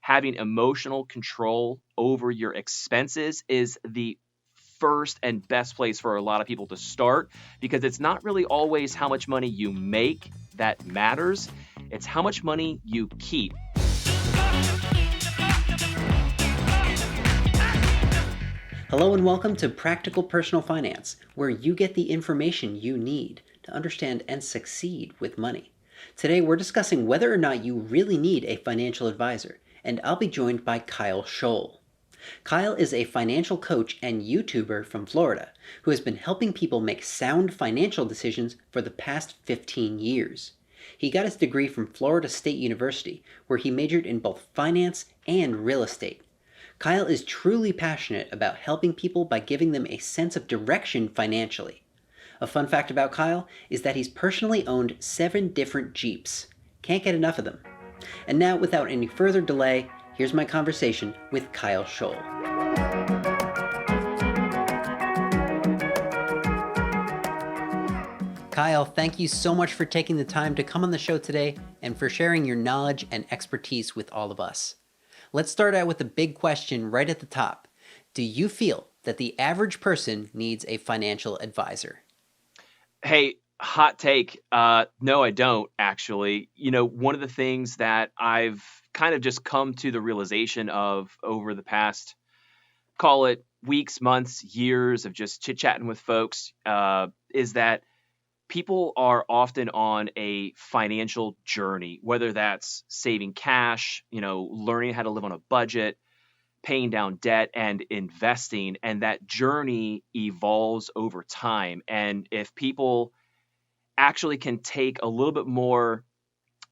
having emotional control over your expenses is the first and best place for a lot of people to start, because it's not really always how much money you make that matters. It's how much money you keep. Hello and welcome to Practical Personal Finance, where you get the information you need to understand and succeed with money. Today we're discussing whether or not you really need a financial advisor, and I'll be joined by Kyle Scholl. Kyle is a financial coach and YouTuber from Florida who has been helping people make sound financial decisions for the past 15 years. He got his degree from Florida State University, where he majored in both finance and real estate. Kyle is truly passionate about helping people by giving them a sense of direction financially. A fun fact about Kyle is that he's personally owned 7 different Jeeps. Can't get enough of them. And now, without any further delay, here's my conversation with Kyle Scholl. Kyle, thank you so much for taking the time to come on the show today and for sharing your knowledge and expertise with all of us. Let's start out with the big question right at the top. Do you feel that the average person needs a financial advisor? Hey, hot take. No, I don't actually. One of the things that I've kind of just come to the realization of over the past, call it weeks, months, years of just chit-chatting with folks, is that people are often on a financial journey, whether that's saving cash, learning how to live on a budget, paying down debt, and investing. And that journey evolves over time. And if people actually can take a little bit more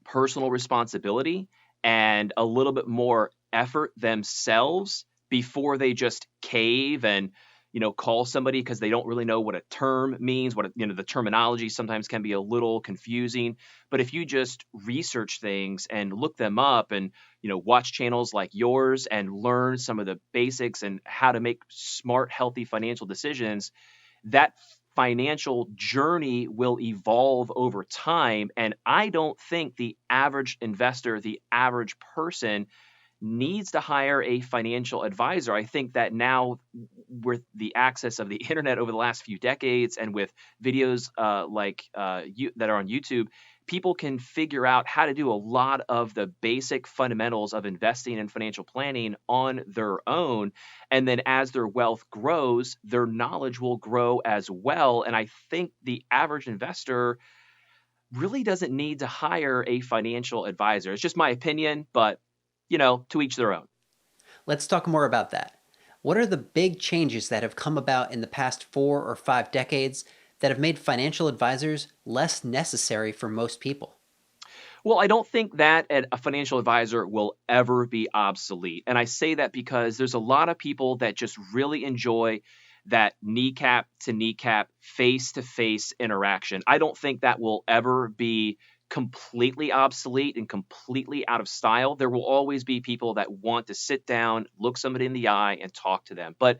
personal responsibility and a little bit more effort themselves before they just cave and call somebody because they don't really know what a term means, the terminology sometimes can be a little confusing. But if you just research things and look them up and, watch channels like yours and learn some of the basics and how to make smart, healthy financial decisions, that financial journey will evolve over time. And I don't think the average investor, the average person, needs to hire a financial advisor. I think that now, with the access of the internet over the last few decades and with videos that are on YouTube, people can figure out how to do a lot of the basic fundamentals of investing and financial planning on their own. And then as their wealth grows, their knowledge will grow as well. And I think the average investor really doesn't need to hire a financial advisor. It's just my opinion, but to each their own. Let's talk more about that. What are the big changes that have come about in the past 4 or 5 decades that have made financial advisors less necessary for most people? Well, I don't think that a financial advisor will ever be obsolete. And I say that because there's a lot of people that just really enjoy that kneecap to kneecap, face to face interaction. I don't think that will ever be completely obsolete and completely out of style. There will always be people that want to sit down, look somebody in the eye, and talk to them. But,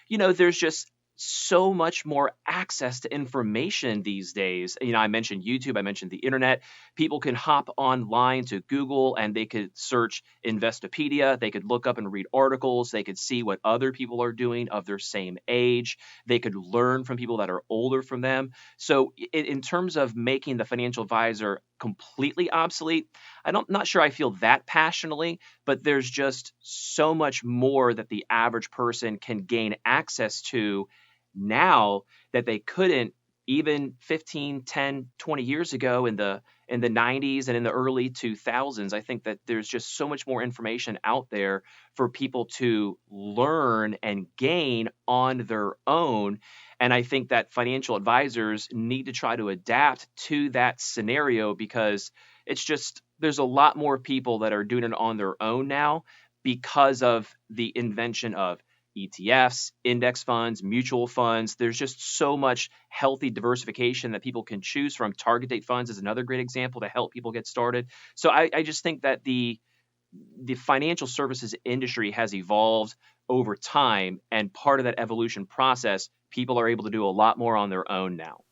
there's just so much more access to information these days. I mentioned YouTube, I mentioned the internet. People can hop online to Google and they could search Investopedia. They could look up and read articles. They could see what other people are doing of their same age. They could learn from people that are older from them. So in terms of making the financial advisor completely obsolete, not sure I feel that passionately, but there's just so much more that the average person can gain access to now that they couldn't even 15, 10, 20 years ago in the 90s and in the early 2000s. I think that there's just so much more information out there for people to learn and gain on their own. And I think that financial advisors need to try to adapt to that scenario, because it's just, there's a lot more people that are doing it on their own now because of the invention of ETFs, index funds, mutual funds. There's just so much healthy diversification that people can choose from. Target date funds is another great example to help people get started. So I just think that the financial services industry has evolved over time, and part of that evolution process, people are able to do a lot more on their own now.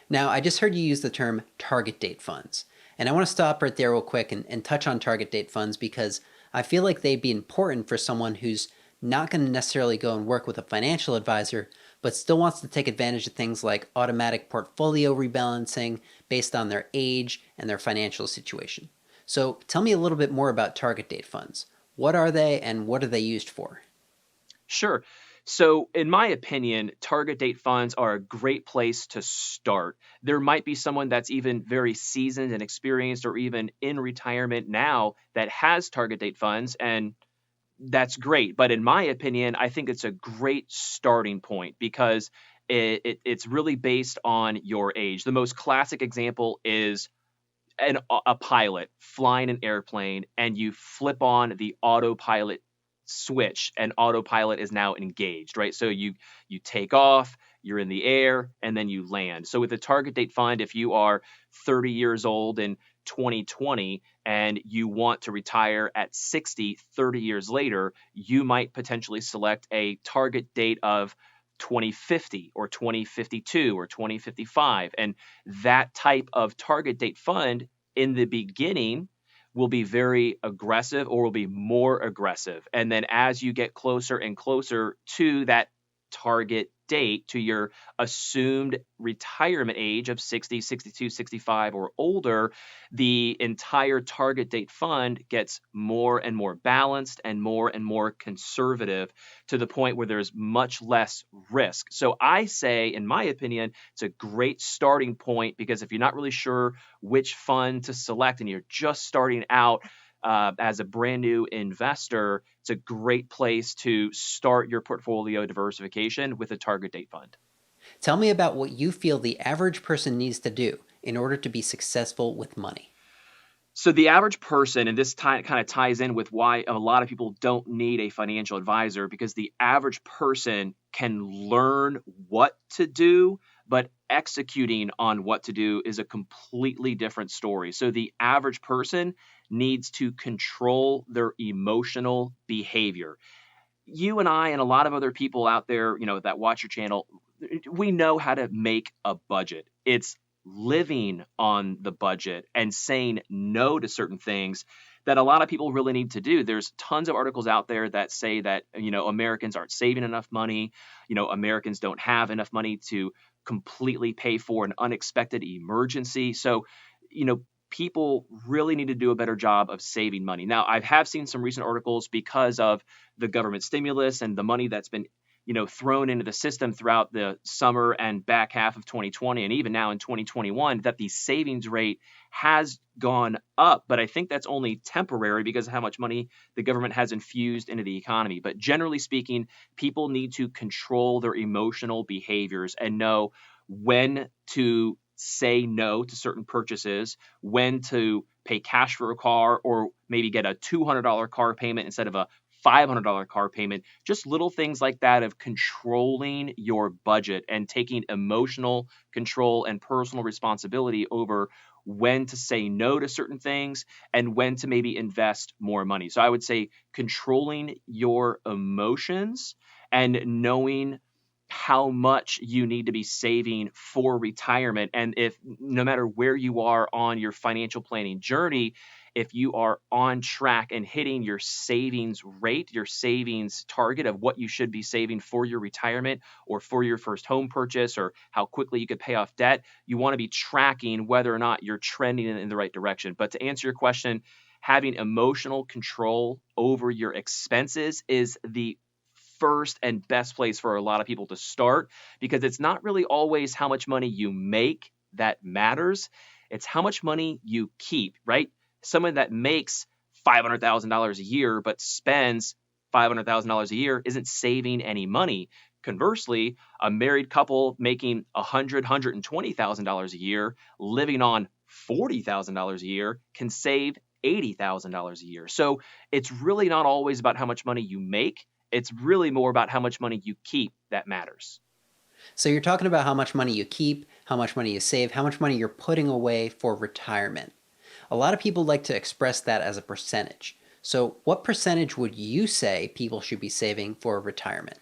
Now, I just heard you use the term target date funds, and I want to stop right there real quick and touch on target date funds, because I feel like they'd be important for someone who's not going to necessarily go and work with a financial advisor, but still wants to take advantage of things like automatic portfolio rebalancing based on their age and their financial situation. So tell me a little bit more about target date funds. What are they and what are they used for? Sure. So, in my opinion, target date funds are a great place to start. There might be someone that's even very seasoned and experienced, or even in retirement now, that has target date funds, and that's great. But in my opinion, I think it's a great starting point because it's really based on your age. The most classic example is a pilot flying an airplane, and you flip on the autopilot switch, and autopilot is now engaged, right? So you take off, you're in the air, and then you land. So with a target date fund, if you are 30 years old in 2020 and you want to retire at 60 30 years later, you might potentially select a target date of 2050 or 2052 or 2055. And that type of target date fund in the beginning will be very aggressive or will be more aggressive. And then as you get closer and closer to that target date, to your assumed retirement age of 60, 62, 65 or older, the entire target date fund gets more and more balanced and more conservative to the point where there's much less risk. So I say, in my opinion, it's a great starting point because if you're not really sure which fund to select and you're just starting out as a brand new investor, it's a great place to start your portfolio diversification with a target date fund. Tell me about what you feel the average person needs to do in order to be successful with money. So the average person, and this kind of ties in with why a lot of people don't need a financial advisor, because the average person can learn what to do, but executing on what to do is a completely different story. So the average person needs to control their emotional behavior. You and I and a lot of other people out there, that watch your channel, we know how to make a budget. It's living on the budget and saying no to certain things that a lot of people really need to do. There's tons of articles out there that say that, Americans aren't saving enough money. Americans don't have enough money to completely pay for an unexpected emergency. So, people really need to do a better job of saving money. Now, I have seen some recent articles because of the government stimulus and the money that's been thrown into the system throughout the summer and back half of 2020 and even now in 2021, that the savings rate has gone up. But I think that's only temporary because of how much money the government has infused into the economy. But generally speaking, people need to control their emotional behaviors and know when to say no to certain purchases, when to pay cash for a car or maybe get a $200 car payment instead of a $500 car payment. Just little things like that of controlling your budget and taking emotional control and personal responsibility over when to say no to certain things and when to maybe invest more money. So I would say controlling your emotions and knowing how much you need to be saving for retirement. And if no matter where you are on your financial planning journey, if you are on track and hitting your savings rate, your savings target of what you should be saving for your retirement or for your first home purchase or how quickly you could pay off debt, you want to be tracking whether or not you're trending in the right direction. But to answer your question, having emotional control over your expenses is the first and best place for a lot of people to start, because it's not really always how much money you make that matters. It's how much money you keep, right? Someone that makes $500,000 a year but spends $500,000 a year isn't saving any money. Conversely, a married couple making $120,000 a year, living on $40,000 a year, can save $80,000 a year. So it's really not always about how much money you make. It's really more about how much money you keep that matters. So you're talking about how much money you keep, how much money you save, how much money you're putting away for retirement. A lot of people like to express that as a percentage. So what percentage would you say people should be saving for retirement?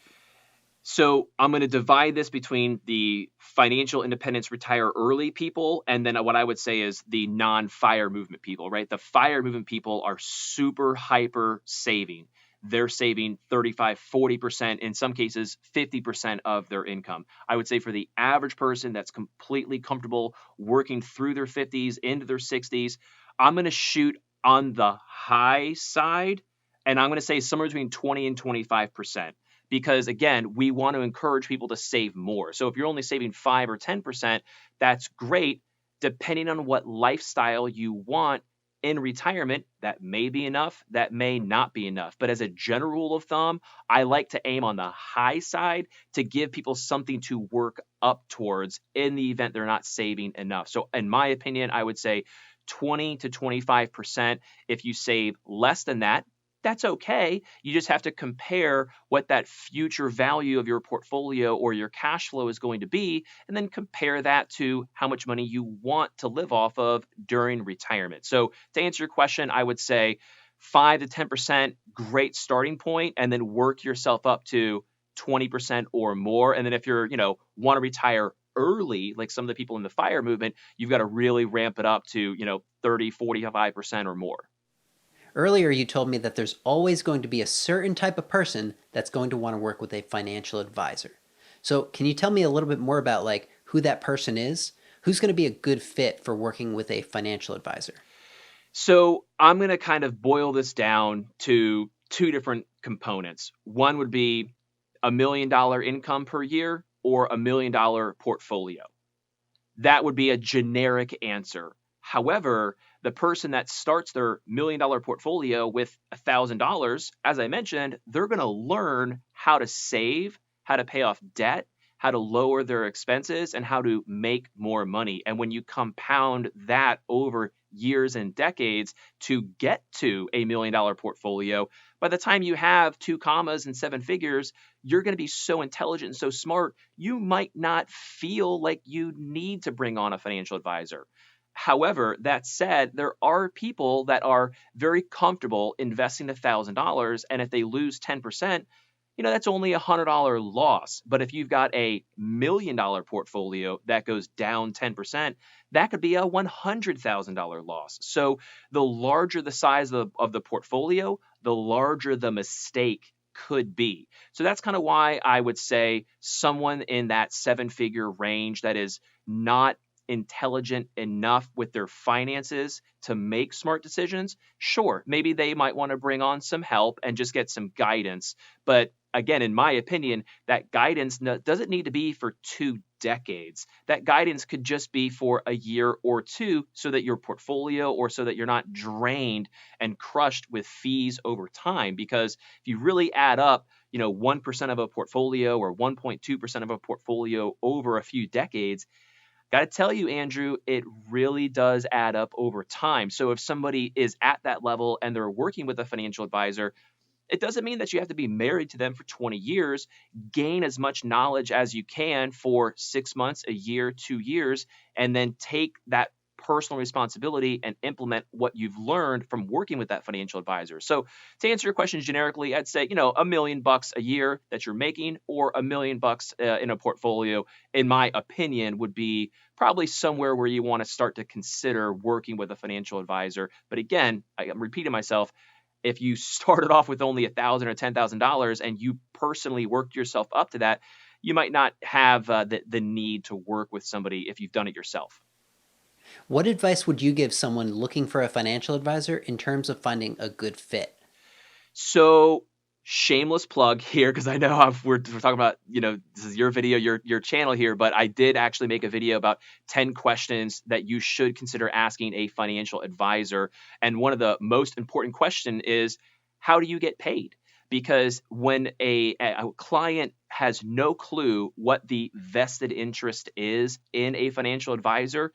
So I'm going to divide this between the financial independence retire early people and then what I would say is the non-fire movement people, right? The fire movement people are super hyper saving. They're saving 35, 40%, in some cases 50% of their income. I would say for the average person that's completely comfortable working through their 50s into their 60s, I'm going to shoot on the high side and I'm going to say somewhere between 20 and 25%. Because again, we want to encourage people to save more. So if you're only saving 5 or 10%, that's great. Depending on what lifestyle you want in retirement, that may be enough, that may not be enough. But as a general rule of thumb, I like to aim on the high side to give people something to work up towards in the event they're not saving enough. So in my opinion, I would say 20 to 25%. If you save less than that, that's okay. You just have to compare what that future value of your portfolio or your cash flow is going to be, and then compare that to how much money you want to live off of during retirement. So to answer your question, I would say 5 to 10%, great starting point, and then work yourself up to 20% or more. And then if you're, want to retire early, like some of the people in the fire movement, you've got to really ramp it up to, 30, 45% or more. Earlier, you told me that there's always going to be a certain type of person that's going to want to work with a financial advisor. So, can you tell me a little bit more about like who that person is? Who's going to be a good fit for working with a financial advisor? So I'm going to kind of boil this down to two different components. One would be $1 million income per year or $1 million portfolio. That would be a generic answer. However, the person that starts their $1 million portfolio with $1,000, as I mentioned, they're going to learn how to save, how to pay off debt, how to lower their expenses, and how to make more money. And when you compound that over years and decades to get to a $1 million portfolio, by the time you have 2 commas and 7 figures, you're going to be so intelligent and so smart, you might not feel like you need to bring on a financial advisor. However, that said, there are people that are very comfortable investing $1,000, and if they lose 10%, that's only a $100 loss. But if you've got a $1 million portfolio that goes down 10%, that could be a $100,000 loss. So the larger the size of the portfolio, the larger the mistake could be. So that's kind of why I would say someone in that 7-figure range that is not intelligent enough with their finances to make smart decisions, sure, maybe they might want to bring on some help and just get some guidance. But again, in my opinion, that guidance doesn't need to be for 2 decades. That guidance could just be for a year or two so that your portfolio or so that you're not drained and crushed with fees over time. Because if you really add up, 1% of a portfolio or 1.2% of a portfolio over a few decades, got to tell you, Andrew, it really does add up over time. So if somebody is at that level and they're working with a financial advisor, it doesn't mean that you have to be married to them for 20 years. Gain as much knowledge as you can for 6 months, a year, 2 years, and then take that personal responsibility and implement what you've learned from working with that financial advisor. So to answer your question generically, I'd say, $1 million a year that you're making or $1 million in a portfolio, in my opinion, would be probably somewhere where you want to start to consider working with a financial advisor. But again, I'm repeating myself, if you started off with only $1,000 or $10,000 and you personally worked yourself up to that, you might not have the need to work with somebody if you've done it yourself. What advice would you give someone looking for a financial advisor in terms of finding a good fit? So shameless plug here, because I know we're talking about, this is your video, your channel here, but I did actually make a video about 10 questions that you should consider asking a financial advisor. And one of the most important question is, how do you get paid? Because when a client has no clue what the vested interest is in a financial advisor,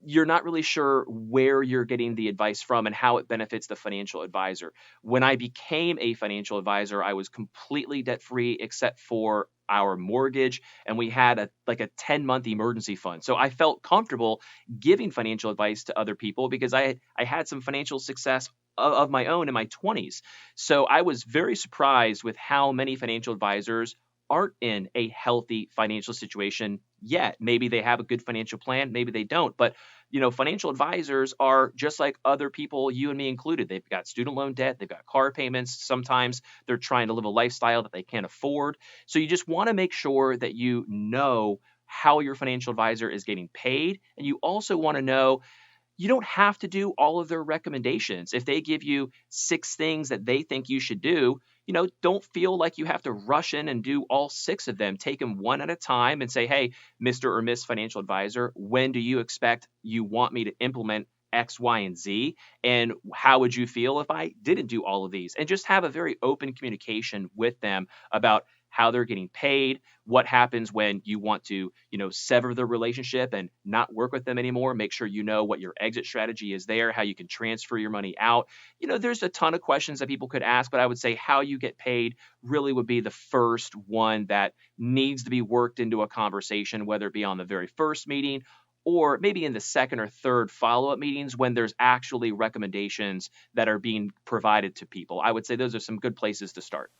you're not really sure where you're getting the advice from and how it benefits the financial advisor. When I became a financial advisor, I was completely debt free except for our mortgage, and we had a 10-month emergency fund. So I felt comfortable giving financial advice to other people because I had some financial success of my own in my 20s. So I was very surprised with how many financial advisors aren't in a healthy financial situation yet. Maybe they have a good financial plan, maybe they don't. But financial advisors are just like other people, you and me included. They've got student loan debt, they've got car payments. Sometimes they're trying to live a lifestyle that they can't afford. So you just want to make sure that you know how your financial advisor is getting paid. And you also want to know you don't have to do all of their recommendations. If they give you 6 things that they think you should do, don't feel like you have to rush in and do all 6 of them. Take them one at a time and say, hey, Mr. or Miss Financial Advisor, when do you expect you want me to implement X, Y, and Z? And how would you feel if I didn't do all of these? And just have a very open communication with them about how they're getting paid, what happens when you want to, sever the relationship and not work with them anymore. Make sure you know what your exit strategy is there, how you can transfer your money out. There's a ton of questions that people could ask, but I would say how you get paid really would be the first one that needs to be worked into a conversation, whether it be on the very first meeting or maybe in the second or third follow-up meetings when there's actually recommendations that are being provided to people. I would say those are some good places to start.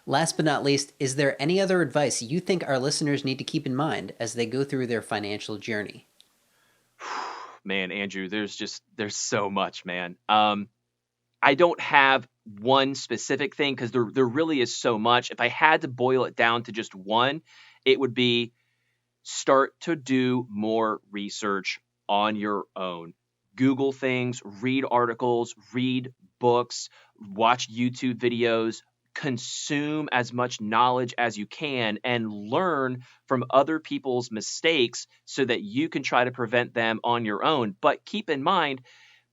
Last but not least, is there any other advice you think our listeners need to keep in mind as they go through their financial journey? Man, Andrew, there's so much, man. I don't have one specific thing because there really is so much. If I had to boil it down to just one, it would be start to do more research on your own. Google things, read articles, read books, watch YouTube videos, consume as much knowledge as you can and learn from other people's mistakes so that you can try to prevent them on your own. But keep in mind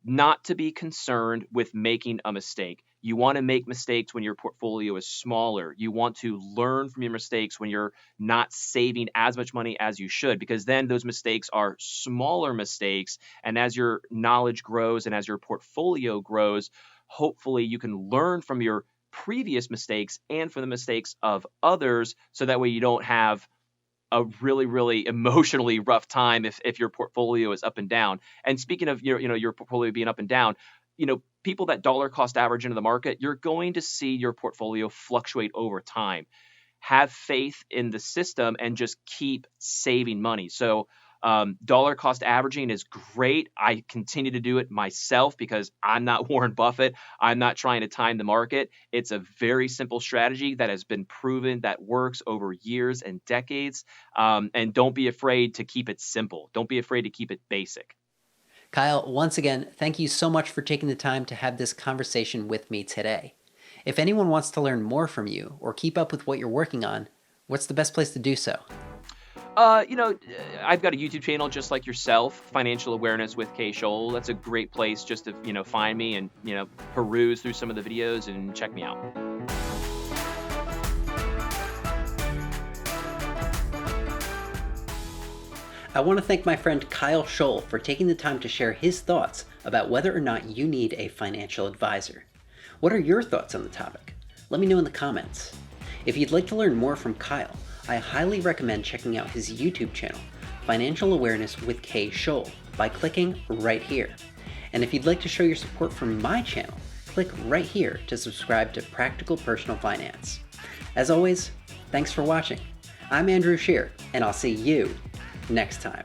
not to be concerned with making a mistake. You want to make mistakes when your portfolio is smaller. You want to learn from your mistakes when you're not saving as much money as you should, because then those mistakes are smaller mistakes. And as your knowledge grows and as your portfolio grows, hopefully you can learn from your previous mistakes and from the mistakes of others, so that way you don't have a really, really emotionally rough time if your portfolio is up and down. And speaking of your portfolio being up and down, people that dollar cost average into the market, you're going to see your portfolio fluctuate over time. Have faith in the system and just keep saving money. So dollar cost averaging is great. I continue to do it myself because I'm not Warren Buffett. I'm not trying to time the market. It's a very simple strategy that has been proven that works over years and decades. And don't be afraid to keep it simple. Don't be afraid to keep it basic. Kyle, once again, thank you so much for taking the time to have this conversation with me today. If anyone wants to learn more from you or keep up with what you're working on, what's the best place to do so? I've got a YouTube channel just like yourself, Financial Awareness with Kay Scholl. That's a great place just to, find me and, peruse through some of the videos and check me out. I want to thank my friend Kyle Scholl for taking the time to share his thoughts about whether or not you need a financial advisor. What are your thoughts on the topic? Let me know in the comments. If you'd like to learn more from Kyle, I highly recommend checking out his YouTube channel, Financial Awareness with Kay Scholl, by clicking right here. And if you'd like to show your support for my channel, click right here to subscribe to Practical Personal Finance. As always, thanks for watching. I'm Andrew Scheer, and I'll see you next time.